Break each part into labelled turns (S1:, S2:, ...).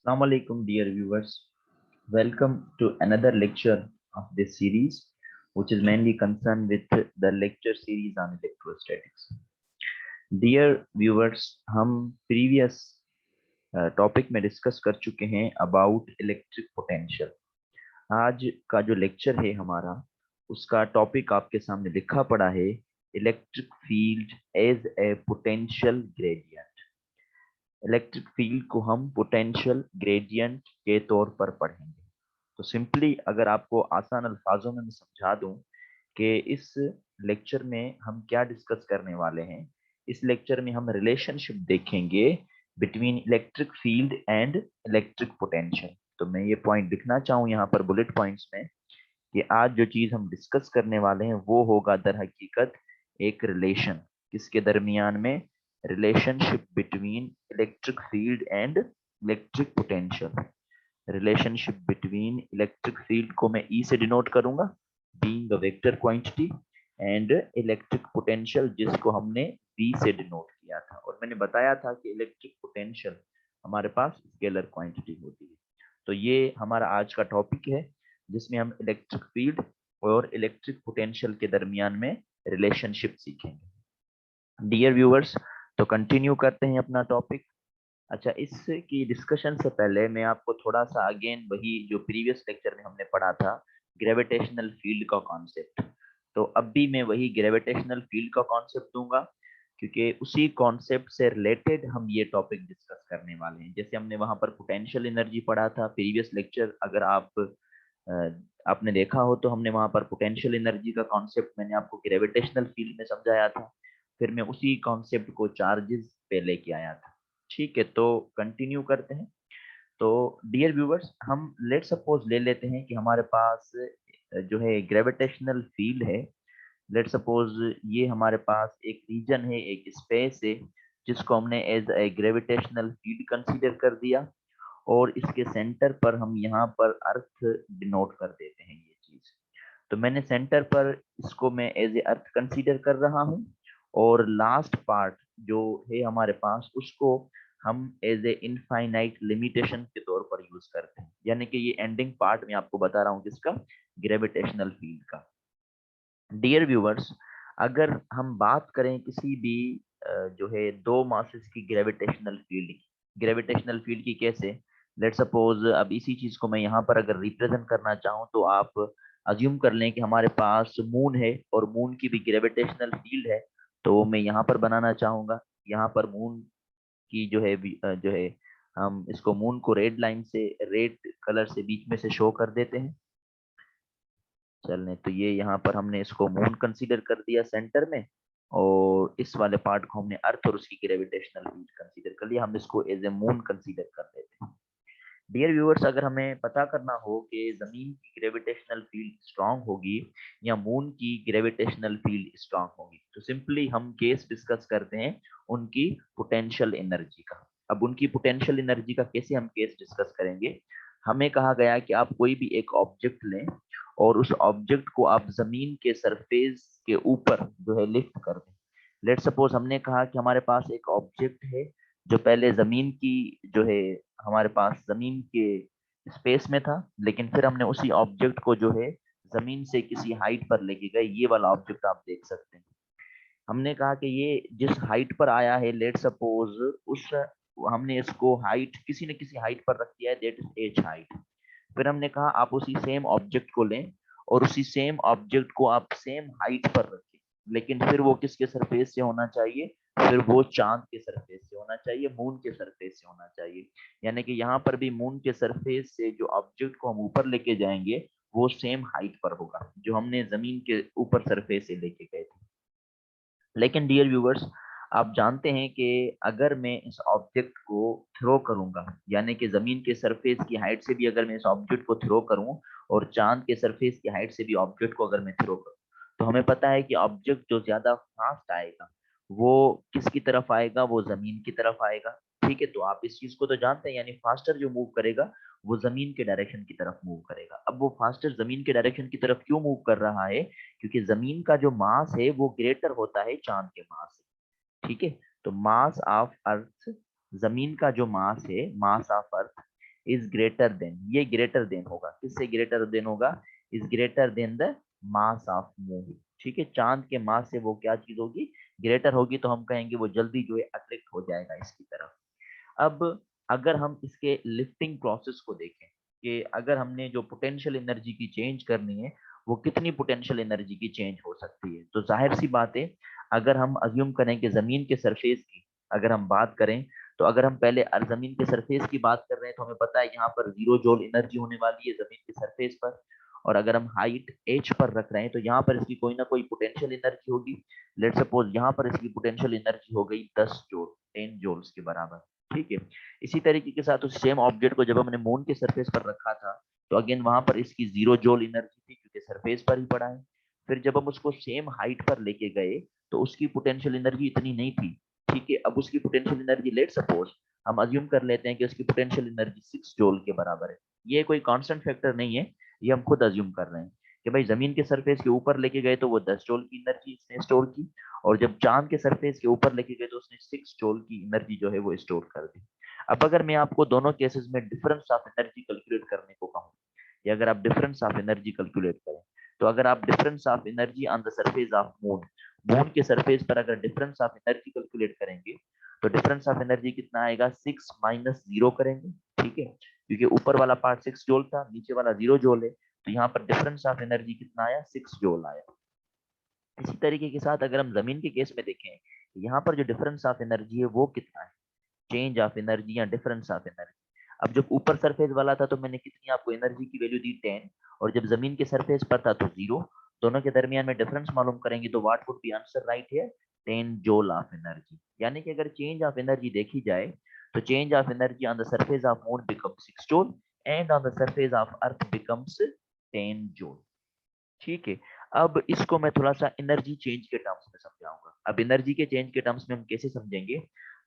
S1: Assalamu alaikum, dear viewers. Welcome to another lecture of this series, which is mainly concerned with the lecture series on electrostatics. Dear viewers, हम previous topic में discuss कर चुके हैं about electric potential. आज का जो lecture है हमारा, उसका टॉपिक आपके सामने लिखा पड़ा है, electric field as a potential gradient. Electric field को हम पोटेंशियल ग्रेडियंट के तौर पर पढ़ेंगे। तो सिंपली अगर आपको आसान अल्फाजों में मैं समझा दूं कि इस लेक्चर में हम क्या डिस्कस करने वाले हैं, इस लेक्चर में हम रिलेशनशिप देखेंगे between electric field and electric potential. तो मैं ये पॉइंट लिखना चाहूँ यहाँ पर बुलेट पॉइंट्स में कि आज जो चीज हम डिस्कस करने वाले हैं वो होगा दर हकीकत एक रिलेशन, किसके दरमियान में, relationship between electric field and electric potential. Relationship between electric field को मैं ई से डिनोट करूंगा, being a vector quantity, and electric potential जिसको हमने वी से डिनोट किया था। और मैंने बताया था कि इलेक्ट्रिक पोटेंशियल हमारे पास स्केलर क्वांटिटी होती है। तो ये हमारा आज का टॉपिक है जिसमें हम इलेक्ट्रिक फील्ड और इलेक्ट्रिक पोटेंशियल के दरमियान में रिलेशनशिप सीखेंगे। डियर व्यूअर्स, तो कंटिन्यू करते हैं अपना टॉपिक। अच्छा, इसकी डिस्कशन से पहले मैं आपको थोड़ा सा अगेन वही जो प्रीवियस लेक्चर में हमने पढ़ा था, ग्रेविटेशनल फील्ड का कॉन्सेप्ट, तो अब भी मैं वही ग्रेविटेशनल फील्ड का कॉन्सेप्ट दूंगा, क्योंकि उसी कॉन्सेप्ट से रिलेटेड हम ये टॉपिक डिस्कस करने वाले हैं। जैसे हमने वहां पर पोटेंशियल एनर्जी पढ़ा था प्रीवियस लेक्चर, अगर आपने देखा हो तो हमने वहां पर पोटेंशियल एनर्जी का कॉन्सेप्ट मैंने आपको ग्रेविटेशनल फील्ड में समझाया था, फिर मैं उसी कॉन्सेप्ट को चार्जेस पे लेके आया था। ठीक है, तो कंटिन्यू करते हैं। तो डियर व्यूवर्स, हम लेट सपोज ले लेते हैं कि हमारे पास जो है ग्रेविटेशनल फील्ड है। लेट सपोज ये हमारे पास एक रीजन है, एक स्पेस है, जिसको हमने as a gravitational field consider कर दिया, और इसके सेंटर पर हम यहाँ पर अर्थ डिनोट कर देते हैं ये चीज। तो मैंने सेंटर पर इसको मैं एज ए अर्थ कंसीडर कर रहा हूँ, और लास्ट पार्ट जो है हमारे पास उसको हम एज ए इनफाइनाइट लिमिटेशन के तौर पर यूज करते हैं। यानी कि ये एंडिंग पार्ट मैं आपको बता रहा हूँ किसका, ग्रेविटेशनल फील्ड का। डियर व्यूवर्स, अगर हम बात करें किसी भी जो है दो मासेस की ग्रेविटेशनल फील्ड की कैसे, लेट सपोज अब इसी चीज को मैं यहाँ पर अगर रिप्रेजेंट करना चाहूँ तो आप अज्यूम कर लें कि हमारे पास मून है और मून की भी ग्रेविटेशनल फील्ड है। तो मैं यहाँ पर बनाना चाहूंगा, यहाँ पर मून की जो है हम इसको मून को रेड लाइन से, रेड कलर से बीच में से शो कर देते हैं। चलने तो ये यहाँ पर हमने इसको मून कंसीडर कर दिया सेंटर में, और इस वाले पार्ट को हमने अर्थ और उसकी ग्रेविटेशनल फील्ड कंसीडर कर लिया, हम इसको एज ए मून कंसीडर कर लेते हैं। डियर व्यूअर्स, अगर हमें पता करना हो कि जमीन की ग्रेविटेशनल फील्ड स्ट्रांग होगी या मून की ग्रेविटेशनल फील्ड स्ट्रांग होगी, तो सिंपली हम केस डिस्कस करते हैं उनकी पोटेंशियल एनर्जी का। अब उनकी पोटेंशियल एनर्जी का कैसे हम केस डिस्कस करेंगे, हमें कहा गया कि आप कोई भी एक ऑब्जेक्ट लें और उस ऑब्जेक्ट को आप जमीन के सरफेस के ऊपर जो है लिफ्ट कर दें। लेट सपोज हमने कहा कि हमारे पास एक ऑब्जेक्ट है जो पहले जमीन की जो है हमारे पास जमीन के स्पेस में था, लेकिन फिर हमने उसी ऑब्जेक्ट को जो है जमीन से किसी हाइट पर लेके गए। ये वाला ऑब्जेक्ट आप देख सकते हैं। हमने कहा कि ये जिस हाइट पर आया है, लेट सपोज उस हमने इसको हाइट किसी न किसी हाइट पर रख दिया है, दैट इज एच हाइट। फिर हमने कहा आप उसी सेम ऑब्जेक्ट को लें और उसी सेम ऑब्जेक्ट को आप सेम हाइट पर रखें, लेकिन फिर वो किसके सरफेस से होना चाहिए, फिर वो चांद के सरफेस से होना चाहिए, मून के सरफेस से होना चाहिए। यानी कि यहाँ पर भी मून के सरफेस से जो ऑब्जेक्ट को हम ऊपर लेके जाएंगे वो सेम हाइट पर होगा जो हमने जमीन के ऊपर सरफेस से लेके गए थे। लेकिन डियर व्यूवर्स, आप जानते हैं कि अगर मैं इस ऑब्जेक्ट को थ्रो करूंगा, यानी कि जमीन के सरफेस की हाइट से भी अगर मैं इस ऑब्जेक्ट को थ्रो करूं और चांद के सरफेस की हाइट से भी ऑब्जेक्ट को अगर मैं थ्रो करूं, तो हमें पता है कि ऑब्जेक्ट जो ज्यादा फास्ट आएगा वो किसकी तरफ आएगा, वो जमीन की तरफ आएगा। ठीक है, तो आप इस चीज को तो जानते हैं, यानी फास्टर जो मूव करेगा वो जमीन के डायरेक्शन की तरफ मूव करेगा। अब वो फास्टर जमीन के डायरेक्शन की तरफ क्यों मूव कर रहा है, क्योंकि जमीन का जो मास है वो ग्रेटर होता है चांद के मास से। ठीक है, तो मास ऑफ अर्थ, जमीन का जो मास है, mass of earth is greater than, ये ग्रेटर देन होगा, किससे ग्रेटर देन होगा, is greater than the mass of moon. ठीक है, चांद के मास से वो क्या चीज होगी, ग्रेटर होगी, तो हम कहेंगे वो जल्दी जो है अट्रैक्ट हो जाएगा इसकी तरफ। अब अगर हम इसके लिफ्टिंग प्रोसेस को देखें कि अगर हमने जो पोटेंशियल एनर्जी की चेंज करनी है वो कितनी पोटेंशियल एनर्जी की चेंज हो सकती है, तो जाहिर सी बात है, अगर हम अज्यूम करें कि जमीन के सरफेस की अगर हम बात करें, तो अगर हम पहले जमीन के सरफेस की बात कर रहे हैं तो हमें पता है यहाँ पर 0 जूल एनर्जी होने वाली है जमीन के सरफेस पर। और अगर हम हाइट एच पर रख रहे हैं तो यहाँ पर इसकी कोई ना कोई पोटेंशियल एनर्जी होगी। लेट सपोज यहाँ पर इसकी पोटेंशियल एनर्जी हो गई 10 जूल, 10 जूल्स के बराबर। ठीक है, इसी तरीके के साथ उस सेम ऑब्जेक्ट को जब हमने मून के सरफेस पर रखा था तो अगेन वहां पर इसकी 0 जूल एनर्जी थी क्योंकि सरफेस पर ही पड़ा है। फिर जब हम उसको सेम हाइट पर लेके गए तो उसकी पोटेंशियल एनर्जी इतनी नहीं थी। ठीक है, अब उसकी पोटेंशियल एनर्जी लेट सपोज हम अज्यूम कर लेते हैं कि उसकी पोटेंशियल एनर्जी 6 जूल के बराबर है। ये कोई कांस्टेंट फैक्टर नहीं है, ये हम खुद अज्यूम कर रहे हैं कि भाई जमीन के सरफेस के ऊपर लेके गए तो वो 10 जूल की एनर्जी इसने स्टोर की, और जब चांद के सरफेस के ऊपर लेके गए तो उसने 6 जूल की एनर्जी जो है वो स्टोर कर दी। अब अगर मैं आपको दोनों केसेस में डिफरेंस ऑफ एनर्जी कैलकुलेट करने को कहूँ, या अगर आप डिफरेंस ऑफ एनर्जी कैलकुलेट करें, तो अगर आप difference of energy on the surface of moon, moon के सरफेस पर अगर डिफरेंस ऑफ एनर्जी कैलकुलेट करेंगे तो डिफरेंस ऑफ एनर्जी कितना आएगा, 6 - 0 करेंगे। ठीक है, क्योंकि ऊपर वाला पार्ट 6 जूल था, नीचे वाला 0 जूल है, तो यहाँ पर डिफरेंस ऑफ एनर्जी कितना आया, 6 जूल आया। इसी तरीके के साथ अगर हम जमीन के केस में देखें, यहाँ पर जो डिफरेंस ऑफ एनर्जी है वो कितना है, चेंज ऑफ एनर्जी या डिफरेंस ऑफ एनर्जी। अब जब ऊपर सरफेस वाला था तो मैंने कितनी आपको एनर्जी की वैल्यू दी, 10, और जब जमीन के सरफेस पर था तो 0। दोनों के दरमियान में डिफरेंस मालूम करेंगे तो what would be answer right है, 10 जूल ऑफ एनर्जी। यानी कि अगर चेंज ऑफ एनर्जी देखी जाए तो change of energy on the surface of moon becomes 6 joule and on the surface of earth becomes 10 joule. ठीक है, अब इसको मैं थोड़ा सा एनर्जी चेंज के टर्म्स में समझाऊंगा। अब एनर्जी के चेंज के टर्म्स में हम कैसे समझेंगे,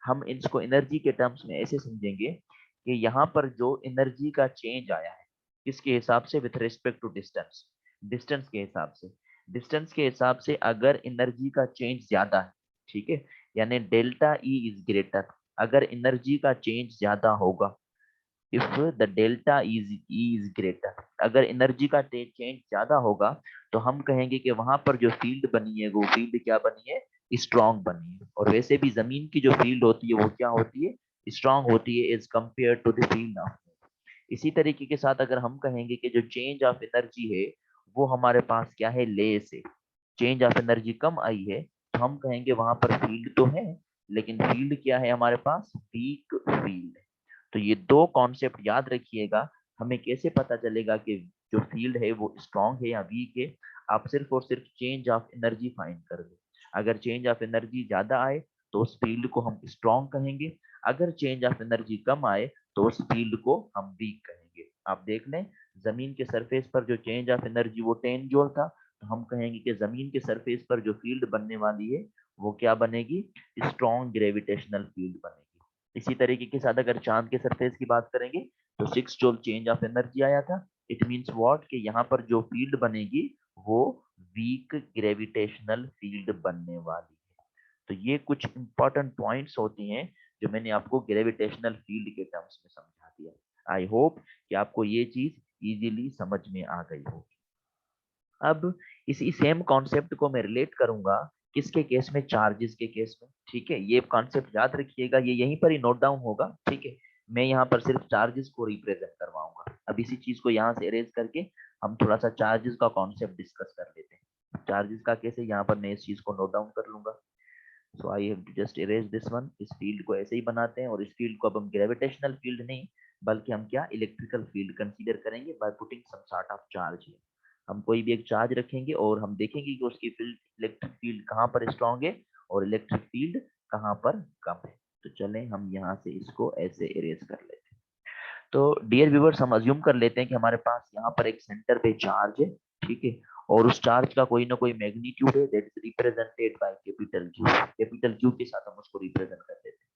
S1: हम इसको एनर्जी के टर्म्स में ऐसे समझेंगे कि यहाँ पर जो एनर्जी का चेंज आया है किसके हिसाब से, with respect to distance, distance के हिसाब से। डिस्टेंस के हिसाब से अगर एनर्जी का चेंज ज्यादा है, ठीक है, यानी डेल्टा ई इज ग्रेटर, अगर एनर्जी का चेंज ज्यादा होगा, if the delta is greater, अगर एनर्जी का चेंज ज्यादा होगा तो हम कहेंगे कि वहां पर जो फील्ड बनी है वो फील्ड क्या बनी है, स्ट्रांग बनी है। और वैसे भी जमीन की जो फील्ड होती है वो क्या होती है, स्ट्रांग होती है as compare to the field of. इसी तरीके के साथ अगर हम कहेंगे कि जो चेंज ऑफ एनर्जी है वो हमारे पास क्या है, लेस है, चेंज ऑफ एनर्जी कम आई है, तो हम कहेंगे वहां पर फील्ड तो है लेकिन फील्ड क्या है हमारे पास, वीक फील्ड है। तो ये दो कॉन्सेप्ट याद रखिएगा। हमें कैसे पता चलेगा कि जो फील्ड है वो स्ट्रांग है या वीक है, आप सिर्फ और सिर्फ चेंज ऑफ एनर्जी फाइंड कर दो। अगर चेंज ऑफ एनर्जी ज्यादा आए तो उस फील्ड को हम स्ट्रांग कहेंगे, अगर चेंज ऑफ एनर्जी कम आए तो उस फील्ड को हम वीक कहेंगे। आप देख लें, जमीन के सरफेस पर जो चेंज ऑफ एनर्जी वो 10 जूल था, तो हम कहेंगे कि जमीन के सरफेस पर जो फील्ड बनने वाली है वो क्या बनेगी, स्ट्रॉन्ग ग्रेविटेशनल फील्ड बनेगी। इसी तरीके के साथ अगर चांद के सरफेस की बात करेंगे तो 6 जूल चेंज ऑफ एनर्जी आया था। इट मींस व्हाट, कि यहाँ पर जो फील्ड बनेगी वो वीक ग्रेविटेशनल फील्ड बनने वाली है। तो ये कुछ इंपॉर्टेंट पॉइंट्स होती हैं जो मैंने आपको ग्रेविटेशनल फील्ड के टर्म्स में समझा दिया। आई होप कि आपको ये चीज इजीली समझ में आ गई होगी। अब इसी सेम कॉन्सेप्ट को मैं रिलेट करूंगा किसके केस में, चार्जेस के केस में। ठीक है, ये कॉन्सेप्ट याद रखिएगा, ये यहीं पर ही नोट डाउन होगा। ठीक है, मैं यहाँ पर सिर्फ चार्जेस को रिप्रेजेंट करवाऊंगा। अब इसी चीज को यहाँ से अरेज करके हम थोड़ा सा चार्जेस का कॉन्सेप्ट डिस्कस कर लेते हैं। चार्जेस का कैसे, यहाँ पर मैं इस चीज को नोट डाउन कर लूंगा। So I have to just erase this one. इस फील्ड को ऐसे ही बनाते हैं, और इस फील्ड को अब हम ग्रेविटेशनल फील्ड नहीं बल्कि हम क्या, इलेक्ट्रिकल फील्ड कंसीडर करेंगे by putting some sort of charge. हम कोई भी एक चार्ज रखेंगे और हम देखेंगे कि उसकी फील्ड, इलेक्ट्रिक फील्ड कहाँ पर स्ट्रांग है और इलेक्ट्रिक फील्ड कहाँ पर कम है। तो चलें हम यहाँ से इसको ऐसे इरेज कर लेते हैं। तो डियर व्यूवर्स, हम अज्यूम कर लेते हैं कि हमारे पास यहाँ पर एक सेंटर पे चार्ज है। ठीक है, और उस चार्ज का कोई ना कोई मैग्नीट्यूड है that is represented by capital Q. Capital Q के साथ हम उसको रिप्रेजेंट कर देते हैं।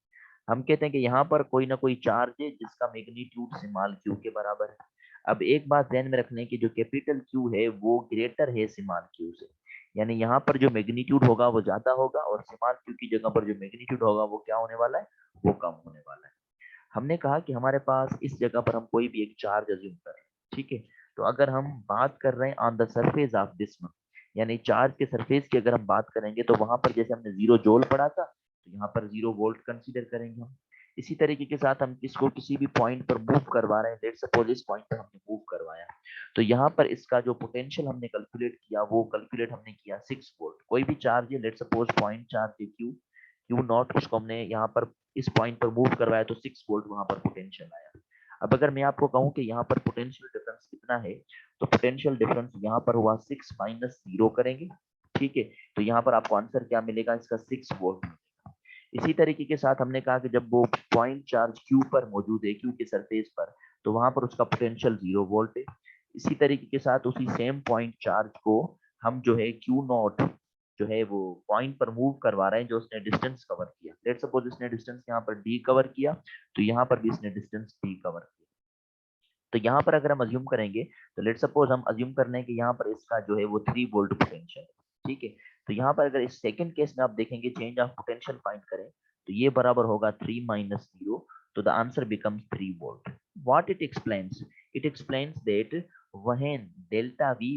S1: हम कहते हैं कि यहाँ पर कोई ना कोई चार्ज है जिसका मैग्नीट्यूड स्मॉल क्यू के बराबर है। अब एक बात ध्यान में रखने की, जो कैपिटल क्यू है वो ग्रेटर है स्मॉल क्यू से, यानी यहाँ पर जो मैग्नीट्यूड होगा वो ज्यादा होगा और स्मॉल क्यू की जगह पर जो मैग्नीट्यूड होगा वो क्या होने वाला है, वो कम होने वाला है। हमने कहा कि हमारे पास इस जगह पर हम कोई भी एक चार्ज अज्यूम कर रहे हैं, ठीक है। तो अगर हम बात कर रहे हैं on the surface of this one, यानी चार्ज के सरफेस की अगर हम बात करेंगे तो वहां पर जैसे हमने 0 जूल पढ़ा था, तो यहाँ पर 0 वोल्ट कंसीडर करेंगे हम। इसी तरीके के साथ हम इसको किसी भी पॉइंट पर मूव करवा रहे हैं, लेट्स सपोज इस पॉइंट पर हमने मूव करवाया, तो यहाँ पर इसका जो पोटेंशियल हमने कैलकुलेट किया वो कैलकुलेट हमने किया 6 वोल्ट। कोई भी चार्ज है, लेट्स सपोज पॉइंट चार्ज है क्यू, क्यू नॉट, इसको हमने यहाँ पर इस पॉइंट पर मूव करवाया तो 6 वोल्ट वहां पर पोटेंशियल आया। अब अगर मैं आपको कहूं कि यहाँ पर पोटेंशियल डिफरेंस कितना है, तो पोटेंशियल डिफरेंस यहाँ पर हुआ 6 - 0 करेंगे, ठीक है। तो यहाँ पर आपको आंसर क्या मिलेगा, इसका 6 वोल्ट। इसी तरीके के साथ हमने कहा कि जब वो पॉइंट चार्ज क्यू पर मौजूद है, क्यू के सरफेस पर, तो वहां पर उसका पोटेंशियल 0 वोल्ट है। इसी तरीके के साथ उसी सेम पॉइंट चार्ज को हम जो है क्यू नॉट जो है वो पॉइंट पर मूव करवा रहे हैं, जो उसने डिस्टेंस कवर किया। लेट्स सपोज इसने डिस्टेंस यहाँ पर डी कवर किया, तो यहाँ पर भी इसने डिस्टेंस डी कवर किया। तो यहाँ पर अगर हम अज्यूम करेंगे, तो लेट्स सपोज हम अज्यूम कर लें कि यहाँ पर इसका जो है वो 3 वोल्ट पोटेंशियल है, ठीक है। तो यहाँ पर अगर इस सेकंड केस में आप देखेंगे चेंज ऑफ पोटेंशियल फाइंड करें, तो ये बराबर होगा 3 - 0, तो the answer becomes 3 volt. What it explains, it explains that when delta V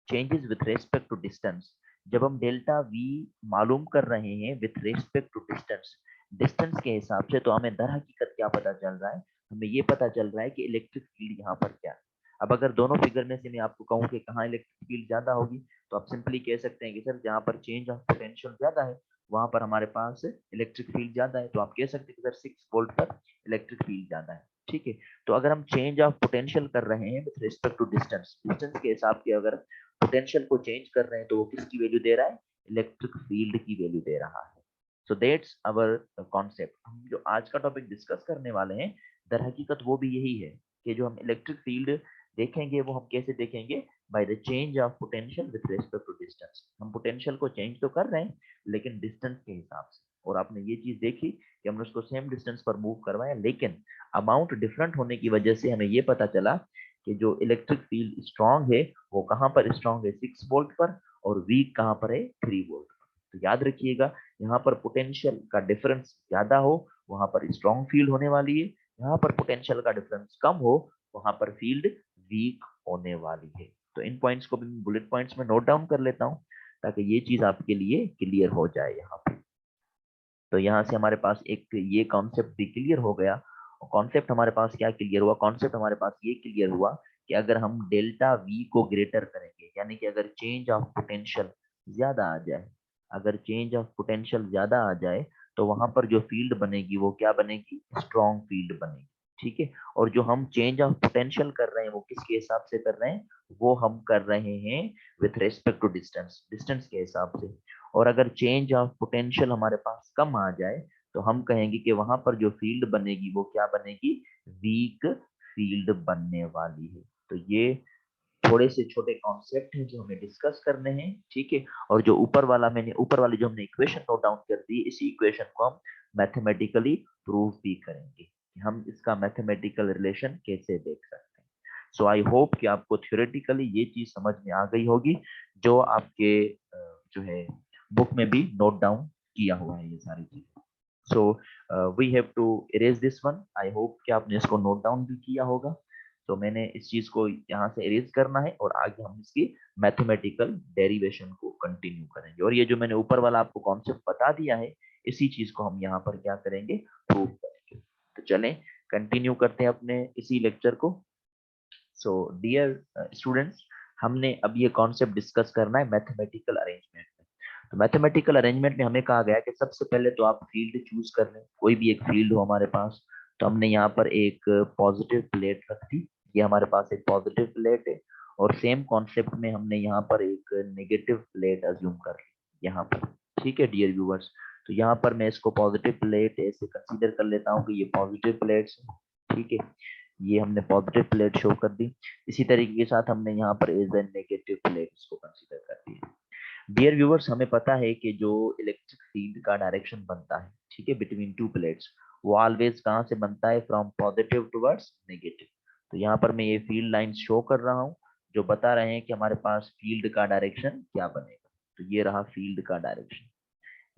S1: changes with respect to distance, जब हम डेल्टा वी मालूम कर रहे हैं with respect to distance, distance के हिसाब से, तो हमें दर हकीकत क्या पता चल रहा है, हमें ये पता चल रहा है कि इलेक्ट्रिक फील्ड यहाँ पर क्या है। अब अगर दोनों फिगर में से मैं आपको कहूँ कि कहाँ इलेक्ट्रिक फील्ड ज्यादा होगी, तो आप सिंपली कह सकते हैं कि सर जहाँ पर चेंज ऑफ पोटेंशियल ज्यादा है वहां पर हमारे पास इलेक्ट्रिक फील्ड ज्यादा है। तो आप कह सकते हैं कि सर 6 वोल्ट पर इलेक्ट्रिक फील्ड ज्यादा है, ठीक है। तो अगर हम चेंज ऑफ पोटेंशियल कर रहे हैं with respect to distance, distance के हिसाब से अगर पोटेंशियल को चेंज कर रहे हैं, तो वो किसकी वैल्यू दे रहा है, इलेक्ट्रिक फील्ड की वैल्यू दे रहा है। So that's our concept. हम जो आज का टॉपिक डिस्कस करने वाले हैं, दर हकीकत वो भी यही है कि जो हम इलेक्ट्रिक फील्ड देखेंगे वो हम कैसे देखेंगे, by the change of potential with respect to distance. हम पोटेंशियल को चेंज तो कर रहे हैं लेकिन डिस्टेंस के हिसाब से, और आपने ये चीज देखी कि हमने उसको सेम डिस्टेंस पर मूव करवाया, लेकिन अमाउंट डिफरेंट होने की वजह से हमें ये पता चला कि जो इलेक्ट्रिक फील्ड स्ट्रांग है वो कहाँ पर स्ट्रांग है, 6 वोल्ट पर, और वीक कहाँ पर है, 3 वोल्ट पर। तो याद रखिएगा, यहाँ पर पोटेंशियल का डिफरेंस ज्यादा हो वहां पर स्ट्रॉन्ग फील्ड होने वाली है, यहाँ पर पोटेंशियल का डिफरेंस कम हो वहां पर फील्ड वीक होने वाली है। तो इन पॉइंट्स को भी बुलेट पॉइंट्स में नोट डाउन कर लेता हूं ताकि ये चीज आपके लिए क्लियर हो जाए यहाँ पे। तो यहाँ से हमारे पास एक ये कॉन्सेप्ट भी क्लियर हो गया। और कॉन्सेप्ट हमारे पास क्या क्लियर हुआ, कॉन्सेप्ट हमारे पास ये क्लियर हुआ कि अगर हम डेल्टा वी को ग्रेटर करेंगे, यानी कि अगर चेंज ऑफ पोटेंशियल ज्यादा आ जाए, अगर चेंज ऑफ पोटेंशियल ज्यादा आ जाए, तो वहां पर जो फील्ड बनेगी वो क्या बनेगी, स्ट्रॉन्ग फील्ड बनेगी, ठीक है। और जो हम चेंज ऑफ पोटेंशियल कर रहे हैं वो किसके हिसाब से कर रहे हैं, वो हम कर रहे हैं with respect to distance, distance के हिसाब से। और अगर चेंज ऑफ पोटेंशियल हमारे पास कम आ जाए, तो हम कहेंगे कि वहां पर जो फील्ड बनेगी वो क्या बनेगी, वीक फील्ड बनने वाली है। तो ये थोड़े से छोटे कॉन्सेप्ट हैं जो हमें डिस्कस करने हैं, ठीक है। और जो ऊपर वाला मैंने ऊपर वाली जो हमने इक्वेशन नोट डाउन कर दी, इसी इक्वेशन को हम मैथमेटिकली प्रूव भी करेंगे कि हम इसका मैथमेटिकल रिलेशन कैसे देख सकते हैं। सो आई होप कि आपको थ्योरेटिकली ये चीज समझ में आ गई होगी, जो आपके जो है बुक में भी नोट डाउन किया हुआ है ये सारी चीजें। So we have to erase this one. I hope कि आपने इसको नोट डाउन भी किया होगा। तो मैंने इस चीज को यहाँ से इरेज करना है और आगे हम इसकी मैथमेटिकल डेरिवेशन को कंटिन्यू करेंगे। और ये जो मैंने ऊपर वाला आपको कॉन्सेप्ट बता दिया है, इसी चीज को हम यहाँ पर क्या करेंगे, प्रूव करेंगे। तो चलें कंटिन्यू करते हैं अपने इसी लेक्चर को। सो डियर स्टूडेंट्स, हमने अब ये कॉन्सेप्ट डिस्कस करना है मैथमेटिकल अरेंजमेंट में। तो मैथमेटिकल अरेंजमेंट में हमें कहा गया कि सबसे पहले तो आप फील्ड चूज कर लें, कोई भी एक फील्ड हो हमारे पास। तो हमने यहाँ पर एक पॉजिटिव प्लेट रख दी, ये हमारे पास एक पॉजिटिव प्लेट है। और सेम कॉन्सेप्ट में हमने यहाँ पर एक नेगेटिव प्लेट अज्यूम कर ली यहाँ पर, ठीक है डियर व्यूअर्स। तो यहाँ पर मैं इसको पॉजिटिव प्लेट ऐसे कंसीडर कर लेता हूँ कि ये पॉजिटिव प्लेट्स, ठीक है। ये हमने पॉजिटिव प्लेट शो कर दी। इसी तरीके के साथ हमने यहाँ पर एज ए नेगेटिव प्लेट इसको कंसीडर कर दिया। डियर व्यूअर्स, हमें पता है कि जो इलेक्ट्रिक फील्ड का डायरेक्शन बनता है, ठीक है, बिटवीन टू प्लेट्स, वो ऑलवेज कहाँ से बनता है, फ्रॉम पॉजिटिव टुवर्ड्स नेगेटिव। तो यहाँ पर मैं ये फील्ड लाइन शो कर रहा हूँ जो बता रहे हैं कि हमारे पास फील्ड का डायरेक्शन क्या बनेगा। तो ये रहा फील्ड का डायरेक्शन,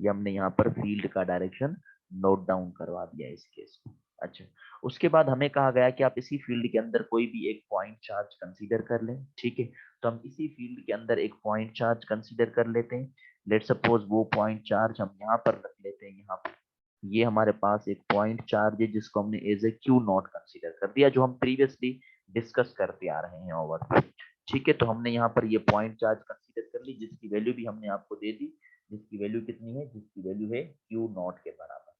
S1: ये हमने यहाँ पर फील्ड का डायरेक्शन नोट डाउन करवा दिया इस केस को। अच्छा, उसके बाद हमें कहा गया कि आप इसी फील्ड के अंदर कोई भी एक पॉइंट चार्ज कंसीडर कर लें। ठीक है, तो हम इसी फील्ड के अंदर एक पॉइंट चार्ज कंसीडर कर लेते हैं। लेट सपोज वो पॉइंट चार्ज हम यहाँ पर रख लेते हैं, यहाँ पर ये हमारे पास एक पॉइंट चार्ज है जिसको हमने as a Q naught consider कर दिया, जो हम प्रीवियसली डिस्कस करते आ रहे हैं ओवर। ठीक है, तो हमने यहाँ पर ये पॉइंट चार्ज कंसीडर कर ली, जिसकी वैल्यू भी हमने आपको दे दी, जिसकी वैल्यू कितनी है, जिसकी वैल्यू है क्यू नॉट के बराबर।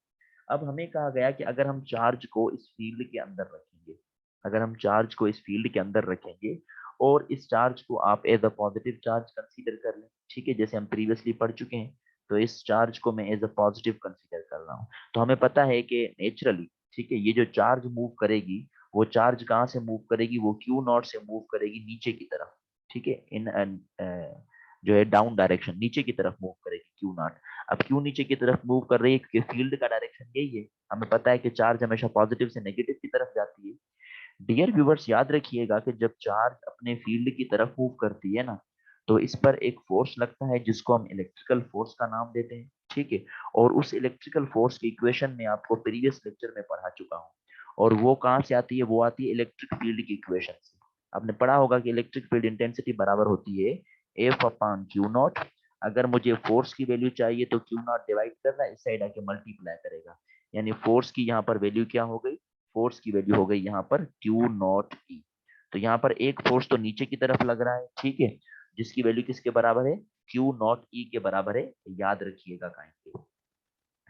S1: अब हमें कहा गया कि अगर हम चार्ज को इस फील्ड के अंदर रखेंगे, अगर हम चार्ज को इस फील्ड के अंदर रखेंगे और इस चार्ज को आप as a positive charge consider कर लें। ठीक है, जैसे हम प्रीवियसली पढ़ चुके हैं, तो इस चार्ज को मैं एज अ पॉजिटिव कंसीडर कर रहा हूँ। तो हमें पता है कि नेचुरली, ठीक है, ये जो चार्ज मूव करेगी, वो चार्ज कहाँ से मूव करेगी, वो क्यू नॉट से मूव करेगी नीचे की तरफ। ठीक है, इन जो है डाउन डायरेक्शन, नीचे की तरफ मूव करेगी क्यू नॉट। अब क्यों नीचे की तरफ मूव कर रही है, क्योंकि फील्ड का डायरेक्शन यही है। हमें पता है कि चार्ज हमेशा पॉजिटिव से नेगेटिव की तरफ जाती है। डियर व्यूवर्स, याद रखिएगा कि जब चार्ज अपने फील्ड की तरफ मूव करती है ना, तो इस पर एक फोर्स लगता है जिसको हम इलेक्ट्रिकल फोर्स का नाम देते हैं। ठीक है, और उस इलेक्ट्रिकल फोर्स की इक्वेशन में आपको प्रीवियस लेक्चर में पढ़ा चुका हूँ। और वो कहाँ से आती है, वो आती है इलेक्ट्रिक फील्ड की इक्वेशन से। आपने पढ़ा होगा कि इलेक्ट्रिक फील्ड इंटेंसिटी बराबर होती है एफ अपॉन क्यू नॉट। अगर मुझे फोर्स की वैल्यू चाहिए तो क्यू नॉट डिवाइड करना, इस साइड आके मल्टीप्लाई करेगा, यानी फोर्स की यहाँ पर वैल्यू क्या हो गई, फोर्स की वैल्यू हो गई यहाँ पर क्यू नॉट ई। तो यहाँ पर एक फोर्स तो नीचे की तरफ लग रहा है, ठीक है, जिसकी वैल्यू किसके बराबर है, क्यू नॉट ई के बराबर है, याद रखिएगा कहीं।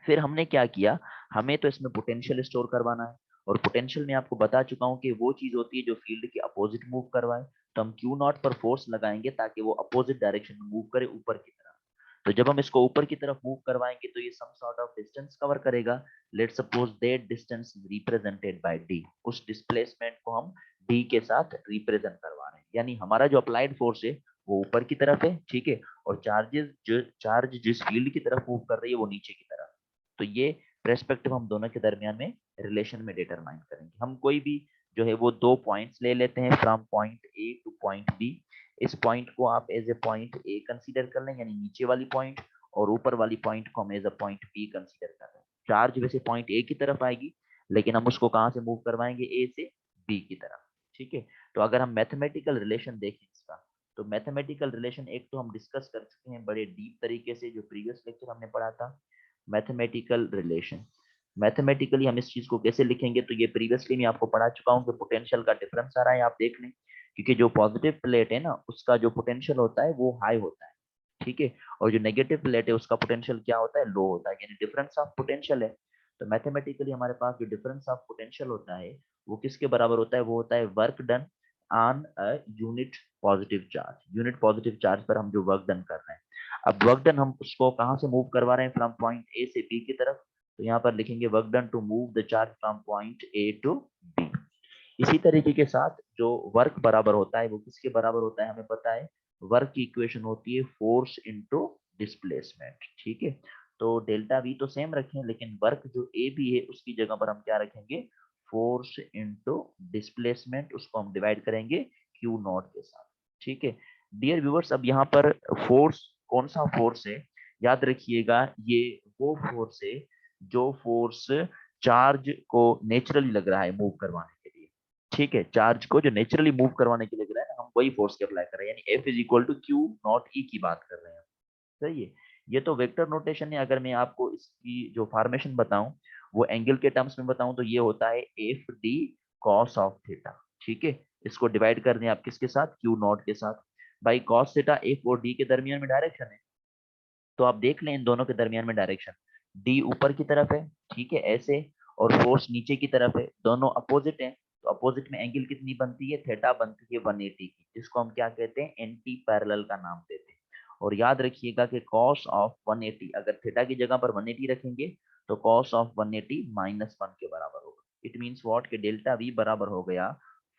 S1: फिर हमने क्या किया, हमें तो इसमें पोटेंशियल स्टोर करवाना है, और पोटेंशियल में आपको बता चुका हूं कि वो चीज होती है जो फील्ड के अपोजिट मूव करवाए। तो हम क्यू नॉट पर फोर्स लगाएंगे ताकि वो अपोजिट डायरेक्शन में मूव करे, ऊपर की तरफ। तो जब हम इसको ऊपर की तरफ मूव करवाएंगे तो ये some sort of distance cover करेगा। Let suppose that distance is represented by D, उस डिस्प्लेसमेंट को हम डी के साथ रिप्रेजेंट करवा रहे हैं, यानी हमारा जो अप्लाइड फोर्स है वो ऊपर की तरफ है। ठीक है, और चार्ज जिस फील्ड की तरफ मूव कर रही है वो नीचे की तरफ। तो ये रेस्पेक्टिव हम दोनों के दरमियान में रिलेशन में डिटरमाइन करेंगे। हम कोई भी जो है वो दो पॉइंट्स ले लेते हैं from point A to point B. इस पॉइंट को आप as a point A consider कर लें, यानी नीचे वाली पॉइंट, और ऊपर वाली पॉइंट को हम as a point B consider कर रहे हैं। चार्ज वैसे पॉइंट ए की तरफ आएगी, लेकिन हम उसको कहाँ से मूव करवाएंगे, ए से बी की तरफ। ठीक है, तो अगर हम मैथमेटिकल रिलेशन देखें इसका, तो मैथमेटिकल रिलेशन एक तो हम डिस्कस कर चुके हैं बड़े डीप तरीके से, जो प्रीवियस लेक्चर हमने पढ़ा था। मैथमेटिकल रिलेशन, मैथमेटिकली हम इस चीज को कैसे लिखेंगे, तो ये प्रीवियसली मैं आपको पढ़ा चुका हूँ कि पोटेंशियल का डिफरेंस आ रहा है, आप देख लें। क्योंकि जो पॉजिटिव प्लेट है ना, उसका जो पोटेंशियल होता है वो हाई होता है। ठीक है, और जो नेगेटिव प्लेट है उसका पोटेंशियल क्या होता है, लो होता है, यानी डिफरेंस ऑफ पोटेंशियल है। तो मैथमेटिकली हमारे पास जो डिफरेंस ऑफ पोटेंशियल होता है वो किसके बराबर होता है, वो होता है work done on a unit positive charge. Unit positive charge पर हम जो वर्क डन कर रहे हैं, अब वर्क डन हम उसको कहाँ से मूव करवा रहे हैं, फ्रॉम पॉइंट ए से बी की तरफ। तो यहाँ पर लिखेंगे work done to move the charge from point A to B. इसी तरीके के साथ जो वर्क बराबर होता है वो किसके बराबर होता है, हमें पता है वर्क की इक्वेशन होती है फोर्स इनटू डिस्प्लेसमेंट। ठीक है, तो डेल्टा वी तो सेम रखें, लेकिन वर्क जो ए बी है उसकी जगह पर हम क्या रखेंगे, फोर्स इनटू डिस्प्लेसमेंट, उसको हम डिवाइड करेंगे क्यू नॉट के साथ। ठीक है डियर व्यूअर्स, अब यहाँ पर फोर्स कौन सा फोर्स है, याद रखिएगा ये वो फोर्स है जो फोर्स चार्ज को नेचुरली लग रहा है मूव करवाने के लिए। ठीक है, चार्ज को जो नेचुरली मूव करवाने के लिए लग रहा है ना, हम वही फोर्स के अप्लाई कर रहे हैं, यानी F is equal to Q naught E की बात कर रहे हैं। सही है, ये तो वेक्टर नोटेशन है। अगर मैं आपको इसकी जो फॉर्मेशन बताऊं, वो एंगल के टर्म्स में बताऊं, तो ये होता है F D cos of theta. ठीक है, इसको डिवाइड कर दें आप किसके साथ, क्यू नॉट के साथ। बाई कॉस थीटा एफ और डी के दरमियान में डायरेक्शन है, तो आप देख लें इन दोनों के दरमियान में डायरेक्शन, डी ऊपर की तरफ है, ठीक है ऐसे, और फोर्स नीचे की तरफ है, दोनों अपोजिट है। तो अपोजिट में एंगल कितनी बनती है, थीटा बनती है 180 की, जिसको हम क्या कहते हैं, एंटी पैरेलल का नाम देते हैं। और याद रखिएगा कि cos ऑफ 180, अगर थीटा की जगह पर 180 रखेंगे तो cos ऑफ 180 -1 के बराबर होगा। इट मींस व्हाट, कि डेल्टा वी बराबर हो गया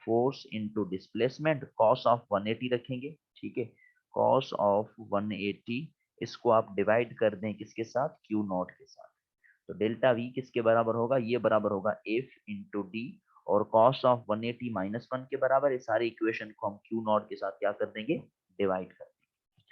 S1: force into displacement, cos of 180 रखेंगे। ठीक है, cos ऑफ 180, इसको आप डिवाइड कर दें किसके साथ, क्यू नॉट के साथ। तो डेल्टा वी किसके बराबर होगा, ये बराबर होगा एफ इंटू डी, और कॉस ऑफ 180 -1 के बराबर। इस सारी इक्वेशन को हम क्यू नॉट के साथ क्या कर देंगे, डिवाइड कर देंगे।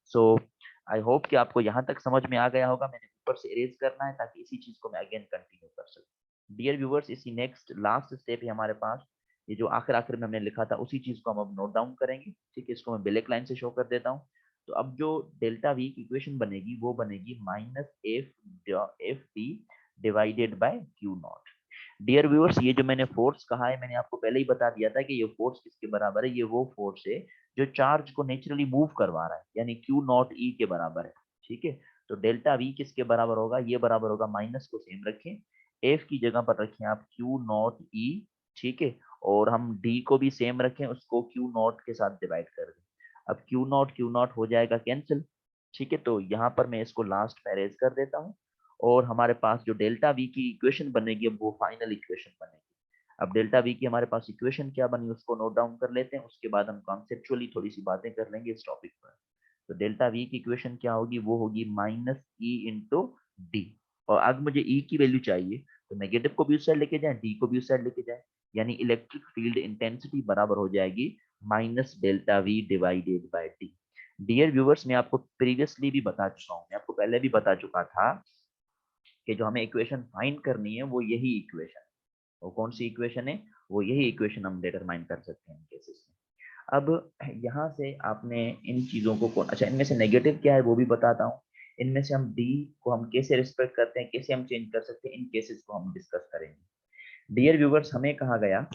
S1: सो आई होप कि आपको यहाँ तक समझ में आ गया होगा। मैंने पेपर से इरेज करना है ताकि इसी चीज को मैं अगेन कंटिन्यू कर सकूं। डियर व्यूअर्स, इसी नेक्स्ट लास्ट स्टेप है हमारे पास, ये जो आखिर में हमने लिखा था उसी चीज को हम अब नोट डाउन करेंगे। ठीक है, इसको मैं ब्लैक लाइन से शो कर देता हूँ। तो अब जो डेल्टा वी की इक्वेशन बनेगी वो बनेगी minus F T divided by Q naught. Dear viewers, ये जो मैंने फोर्स कहा है मैंने आपको पहले ही बता दिया था कि ये फोर्स किसके बराबर है। ये वो फोर्स है जो चार्ज को नेचुरली मूव करवा रहा है, यानी क्यू नॉट ई के बराबर है। ठीक है, तो डेल्टा वी किसके बराबर होगा, ये बराबर होगा, माइनस को सेम रखें, एफ की जगह पर रखें आप क्यू नॉट ई। ठीक है, और हम डी को भी सेम रखें, उसको क्यू नॉट के साथ डिवाइड कर दें। अब क्यू नॉट हो जाएगा कैंसिल। ठीक है, तो यहाँ पर मैं इसको लास्ट में अरेज कर देता हूँ, और हमारे पास जो डेल्टा वी की इक्वेशन बनेगी अब वो फाइनल इक्वेशन बनेगी। अब डेल्टा वी की हमारे पास इक्वेशन क्या बनी उसको नोट डाउन कर लेते हैं, उसके बाद हम कॉन्सेप्चुअली थोड़ी सी बातें कर लेंगे इस टॉपिक पर। तो डेल्टा वी की इक्वेशन क्या होगी, वो होगी माइनस ई इंटू डी। और अब मुझे ई की वैल्यू चाहिए, तो नेगेटिव को भी उस साइड लेके जाए, डी को भी उस साइड लेके जाए, यानी इलेक्ट्रिक फील्ड इंटेंसिटी बराबर हो जाएगी minus delta V divided by D. Dear viewers, मैं आपको प्रीवियसली भी बता चुका हूँ, मैं आपको पहले भी बता चुका था कि जो हमें इक्वेशन फाइंड करनी है वो यही इक्वेशन, वो कौन सी इक्वेशन है, वो यही इक्वेशन हम डिटरमाइन कर सकते हैं केसेस में। अब यहाँ से आपने इन चीजों को अच्छा, इनमें से नेगेटिव क्या है वो भी बताता हूँ। इनमें से हम डी को हम कैसे रिस्पेक्ट करते हैं, कैसे हम चेंज कर सकते हैं, इन केसेस को हम डिस्कस करेंगे। डियर व्यूवर्स, हमें कहा गया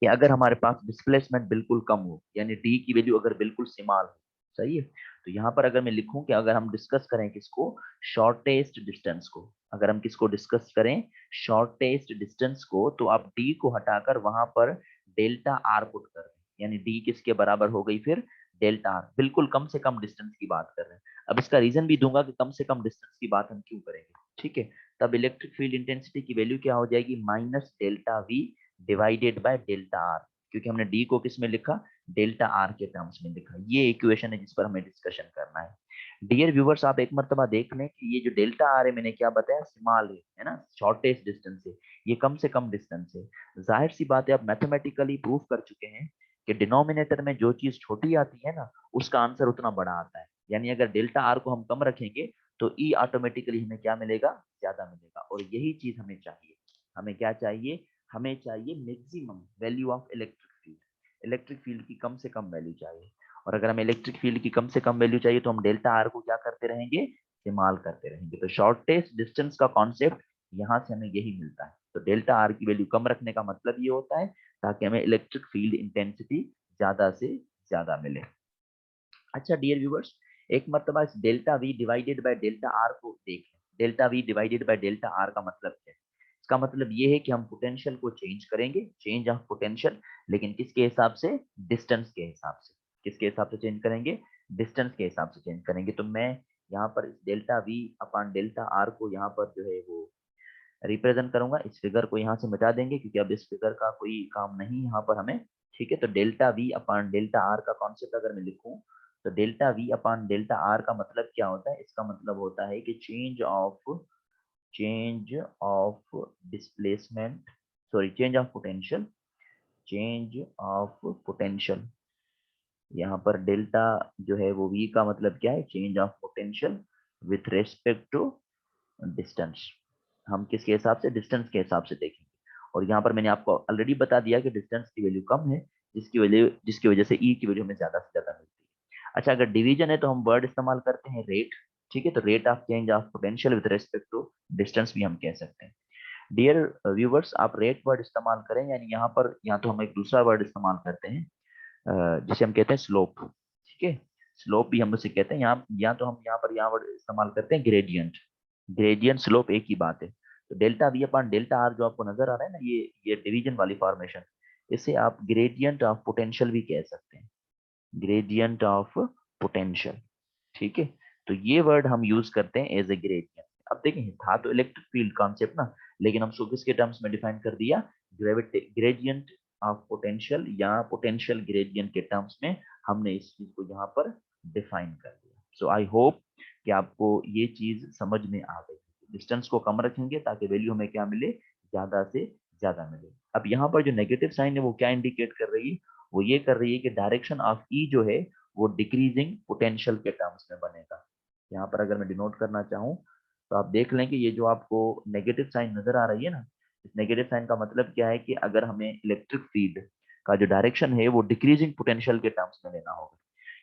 S1: कि अगर हमारे पास डिस्प्लेसमेंट बिल्कुल कम हो, यानी डी की वैल्यू अगर बिल्कुल स्मॉल हो, सही है, तो यहाँ पर अगर मैं लिखूं कि अगर हम डिस्कस करें किसको, शॉर्टेस्ट डिस्टेंस को, अगर हम किसको डिस्कस करें, शॉर्टेस्ट डिस्टेंस को, तो आप डी को हटाकर वहां पर डेल्टा आर पुट कर दें, यानी डी किसके बराबर हो गई फिर, डेल्टा आर। बिल्कुल कम से कम डिस्टेंस की बात कर रहे हैं। अब इसका रीजन भी दूंगा कि कम से कम डिस्टेंस की बात हम क्यों करेंगे। ठीक है, तब इलेक्ट्रिक फील्ड इंटेंसिटी की वैल्यू क्या हो जाएगी, minus delta V divided by delta R, क्योंकि हमने डी को किस में लिखा, डेल्टा आर के टर्म्स में लिखा। ये इक्वेशन है जिस पर हमें डिस्कशन करना है। डियर व्यूवर्स, आप एक मर्तबा देख लें कि ये जो डेल्टा आर है मैंने क्या बताया, स्मॉल है ना, शॉर्टेस्ट डिस्टेंस है, ये कम से कम डिस्टेंस है। जाहिर सी बात है, आप मैथमेटिकली प्रूव कर चुके हैं कि डिनोमिनेटर में जो चीज छोटी आती है ना उसका आंसर उतना बड़ा आता है। यानी अगर डेल्टा आर को हम कम रखेंगे तो ई ऑटोमेटिकली हमें क्या मिलेगा, ज्यादा मिलेगा। और यही चीज हमें चाहिए। हमें क्या चाहिए, हमें चाहिए maximum value of electric field. Electric field की कम से कम वैल्यू चाहिए, और अगर हमें इलेक्ट्रिक फील्ड की कम से कम वैल्यू चाहिए तो हम डेल्टा आर को क्या करते रहेंगे, इस्तेमाल करते रहेंगे। तो शॉर्टेस्ट डिस्टेंस का कॉन्सेप्ट यहाँ से हमें यही मिलता है। तो डेल्टा आर की वैल्यू कम रखने का मतलब ये होता है ताकि हमें इलेक्ट्रिक फील्ड इंटेंसिटी ज्यादा से ज्यादा मिले। अच्छा डियर व्यूवर्स, एक मरतबा इस delta V divided by delta R को देख लें। Delta V divided by delta R का मतलब क्या है, इसका मतलब ये है कि हम पोटेंशियल को चेंज करेंगे, चेंज ऑफ पोटेंशियल, लेकिन किसके हिसाब से, डिस्टेंस के हिसाब से। किसके हिसाब से चेंज करेंगे, डिस्टेंस के हिसाब से चेंज करेंगे। तो मैं यहाँ पर इस delta we upon delta R को यहाँ पर जो है वो रिप्रेजेंट करूंगा। इस फिगर को यहाँ से मिटा देंगे क्योंकि अब इस फिगर का कोई काम नहीं यहाँ पर हमें। ठीक है, तो delta we upon delta R का कॉन्सेप्ट अगर मैं लिखूं, तो delta we upon delta R का मतलब क्या होता है, इसका मतलब होता है कि change of displacement, sorry change of potential, change of potential. यहाँ पर डेल्टा जो है वो वी का मतलब क्या है, change of potential with respect to distance. हम किसके हिसाब से, डिस्टेंस के हिसाब से देखेंगे। और यहाँ पर मैंने आपको ऑलरेडी बता दिया कि डिस्टेंस की वैल्यू कम है, जिसकी वजह से ई की वैल्यू हमें ज्यादा से ज्यादा मिलती है। अच्छा, अगर डिवीजन है तो हम वर्ड इस्तेमाल करते हैं रेट। ठीक है, तो rate of change of potential with respect to distance भी हम कह सकते हैं। डियर व्यूवर्स, आप रेट वर्ड इस्तेमाल करें, यानी यहाँ पर या तो हम एक दूसरा वर्ड इस्तेमाल करते हैं जिसे हम कहते हैं स्लोप। ठीक है, स्लोप भी हम उसे कहते हैं। यहाँ या तो हम यहाँ पर यहाँ वर्ड इस्तेमाल करते हैं ग्रेडियंट। ग्रेडियंट स्लोप एक ही बात है। तो delta we upon delta R जो आपको नजर आ रहा है ना, ये डिवीजन वाली फॉर्मेशन, इसे आप ग्रेडियंट ऑफ पोटेंशियल भी कह सकते हैं, ग्रेडियंट ऑफ पोटेंशियल। ठीक है, तो ये वर्ड हम यूज करते हैं एज ए ग्रेडियंट। अब देखें, था तो इलेक्ट्रिक फील्ड कॉन्सेप्ट ना, लेकिन हम किसके टर्म्स में डिफाइन कर दिया, ग्रेडियंट ऑफ पोटेंशियल या पोटेंशियल ग्रेडियंट के टर्म्स में हमने इस चीज को यहाँ पर डिफाइन कर दिया। सो आई होप कि आपको ये चीज समझ में आ गई। डिस्टेंस को कम रखेंगे ताकि वैल्यू हमें क्या मिले, ज्यादा से ज्यादा मिले। अब यहाँ पर जो नेगेटिव साइन है वो क्या इंडिकेट कर रही है, वो ये कर रही है कि डायरेक्शन ऑफ ई जो है वो डिक्रीजिंग पोटेंशियल के टर्म्स में बनेगा। यहाँ पर अगर मैं डिनोट करना चाहूँ तो आप देख लें कि ये जो आपको नेगेटिव साइन नजर आ रही है ना, इस नेगेटिव साइन का मतलब क्या है कि अगर हमें इलेक्ट्रिक फील्ड का जो डायरेक्शन है वो डिक्रीजिंग पोटेंशियल के टर्म्स में लेना होगा,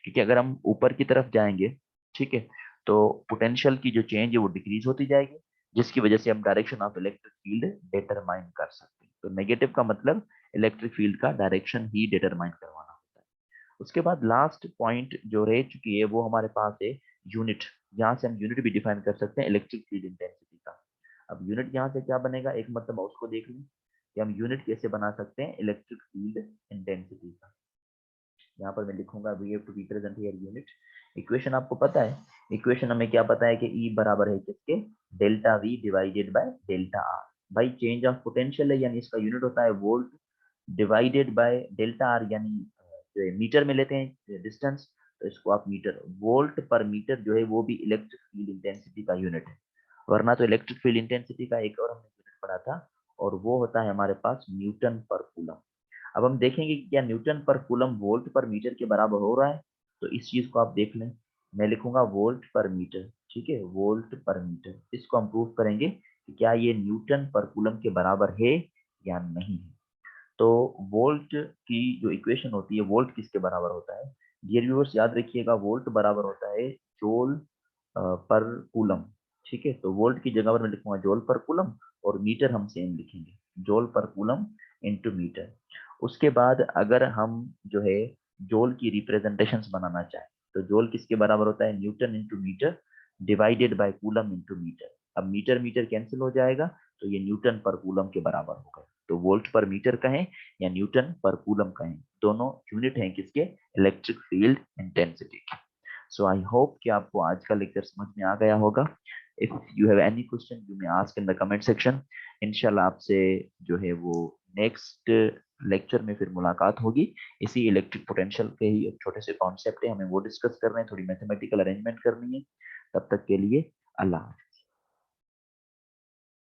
S1: क्योंकि अगर हम ऊपर की तरफ जाएंगे, ठीक है, तो पोटेंशियल की जो चेंज है वो डिक्रीज होती जाएगी, जिसकी वजह से हम direction of electric field determine कर सकते हैं। तो नेगेटिव का मतलब इलेक्ट्रिक फील्ड का डायरेक्शन ही डिटरमाइन करवाना होता है। उसके बाद लास्ट पॉइंट जो रह चुकी है वो हमारे पास है यूनिट। यहाँ से हम यूनिट भी डिफाइन कर सकते हैं इलेक्ट्रिक फील्ड इंटेंसिटी का। अब यूनिट यहाँ से क्या बनेगा, एक मतलब उसको देख लें कि हम यूनिट कैसे बना सकते हैं इलेक्ट्रिक फील्ड इंटेंसिटी का। यहाँ पर मैं लिखूंगा we have to represent here unit. Equation आपको पता है, इक्वेशन हमें क्या पता है कि ई बराबर है किसके, delta V divided by delta R. भाई चेंज ऑफ पोटेंशियल है, यानी इसका यूनिट होता है volt, divided by delta R, यानी जो है मीटर में लेते हैं डिस्टेंस, तो इसको आप मीटर, वोल्ट पर मीटर जो है वो भी इलेक्ट्रिक फील्ड इंटेंसिटी का यूनिट है। वरना तो इलेक्ट्रिक फील्ड इंटेंसिटी का एक और हमने यूनिट पढ़ा था, और वो होता है हमारे पास न्यूटन पर कूलम। अब हम देखेंगे कि क्या न्यूटन पर कूलम वोल्ट पर मीटर के बराबर हो रहा है, तो इस चीज को आप देख लें। मैं लिखूंगा वोल्ट पर मीटर, ठीक है, वोल्ट पर मीटर। इसको हम प्रूव करेंगे कि क्या ये न्यूटन पर कूलम के बराबर है या नहीं है। तो वोल्ट की जो इक्वेशन होती है, वोल्ट किसके बराबर होता है, डियर व्यूअर्स याद रखिएगा, वोल्ट बराबर होता है जूल पर कूलम। ठीक है, तो वोल्ट की जगह पर मैं लिखूंगा जूल पर कूलम, और मीटर हम सेम लिखेंगे, जूल पर कूलम इंटू मीटर। उसके बाद अगर हम जो है जूल की रिप्रेजेंटेशंस बनाना चाहें, तो जूल किसके बराबर होता है, newton into metre divided by coulomb into metre. अब मीटर मीटर कैंसिल हो जाएगा, तो ये न्यूटन पर कूलम के बराबर होगा। तो वोल्ट पर मीटर कहें या न्यूटन पर कूलम कहें, दोनों यूनिट हैं किसके, इलेक्ट्रिक फील्ड इंटेंसिटी के। सो आई होप कि आपको आज का लेक्चर समझ में आ गया होगा। If you have any question you may ask in the comment section. इंशाल्लाह आपसे जो है वो नेक्स्ट लेक्चर में फिर मुलाकात होगी। इसी इलेक्ट्रिक पोटेंशियल के ही एक छोटे से कॉन्सेप्ट है, हमें वो डिस्कस करने हैं, थोड़ी मैथमेटिकल अरेंजमेंट करनी है। तब तक के लिए अल्लाह।